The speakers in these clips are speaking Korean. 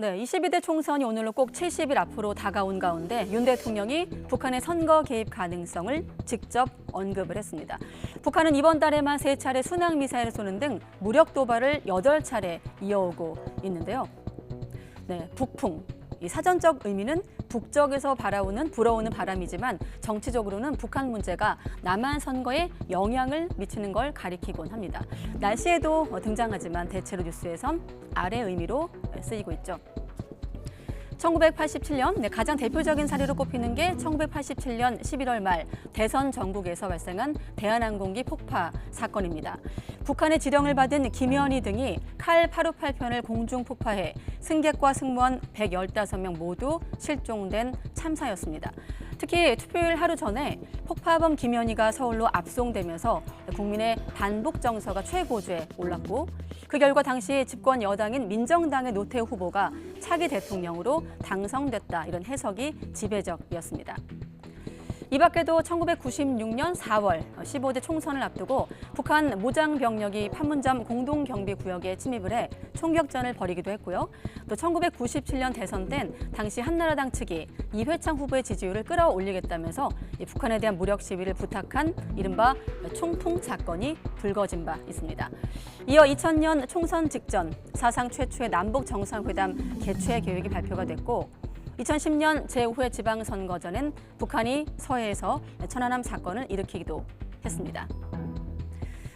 네, 22대 총선이 오늘로 꼭 70일 앞으로 다가온 가운데 윤 대통령이 북한의 선거 개입 가능성을 직접 언급을 했습니다. 북한은 이번 달에만 3차례 순항미사일을 쏘는 등 무력 도발을 8차례 이어오고 있는데요. 네, 북풍. 이 사전적 의미는 북쪽에서 불어오는 바람이지만 정치적으로는 북한 문제가 남한 선거에 영향을 미치는 걸 가리키곤 합니다. 날씨에도 등장하지만 대체로 뉴스에선 아래 의미로 쓰이고 있죠. 1987년 가장 대표적인 사례로 꼽히는 게 1987년 11월 말 대선 전국에서 발생한 대한항공기 폭파 사건입니다. 북한의 지령을 받은 김현희 등이 칼 858편을 공중 폭파해 승객과 승무원 115명 모두 실종된 참사였습니다. 특히 투표일 하루 전에 폭파범 김현희가 서울로 압송되면서 국민의 반북 정서가 최고조에 올랐고 그 결과 당시 집권 여당인 민정당의 노태우 후보가 차기 대통령으로 당선됐다, 이런 해석이 지배적이었습니다. 이 밖에도 1996년 4월 15대 총선을 앞두고 북한 무장병력이 판문점 공동경비구역에 침입을 해 총격전을 벌이기도 했고요. 또 1997년 대선 땐 당시 한나라당 측이 이회창 후보의 지지율을 끌어올리겠다면서 북한에 대한 무력 시위를 부탁한 이른바 총풍 사건이 불거진 바 있습니다. 이어 2000년 총선 직전 사상 최초의 남북 정상회담 개최 계획이 발표가 됐고 2010년 제5회 지방선거전엔 북한이 서해에서 천안함 사건을 일으키기도 했습니다.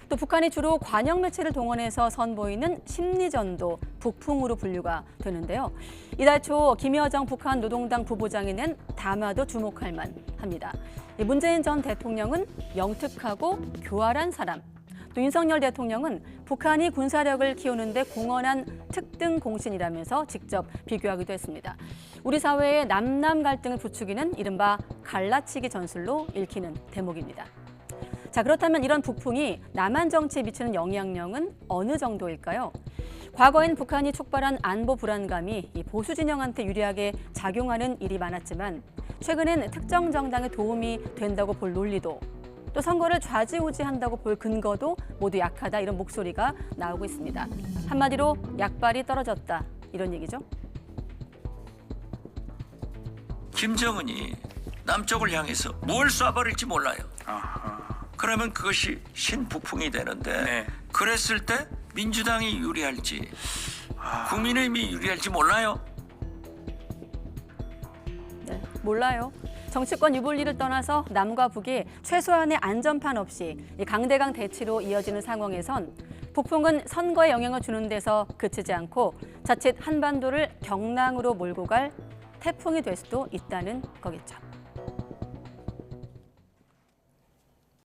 또 북한이 주로 관영 매체를 동원해서 선보이는 심리전도 북풍으로 분류가 되는데요. 이달 초 김여정 북한 노동당 부부장이 낸 담화도 주목할 만합니다. 문재인 전 대통령은 영특하고 교활한 사람, 또 윤석열 대통령은 북한이 군사력을 키우는 데 공헌한 특등 공신이라면서 직접 비교하기도 했습니다. 우리 사회의 남남 갈등을 부추기는 이른바 갈라치기 전술로 읽히는 대목입니다. 자, 그렇다면 이런 북풍이 남한 정치에 미치는 영향력은 어느 정도일까요? 과거엔 북한이 촉발한 안보 불안감이 보수 진영한테 유리하게 작용하는 일이 많았지만 최근엔 특정 정당에 도움이 된다고 볼 논리도 또 선거를 좌지우지한다고 볼 근거도 모두 약하다, 이런 목소리가 나오고 있습니다. 한마디로 약발이 떨어졌다, 이런 얘기죠. 김정은이 남쪽을 향해서 뭘 쏴버릴지 몰라요. 그러면 그것이 신북풍이 되는데 네. 그랬을 때 민주당이 유리할지 국민의힘이 유리할지 몰라요. 네, 몰라요. 정치권 유불리를 떠나서 남과 북이 최소한의 안전판 없이 강대강 대치로 이어지는 상황에선 북풍은 선거에 영향을 주는 데서 그치지 않고 자칫 한반도를 경랑으로 몰고 갈 태풍이 될 수도 있다는 거겠죠.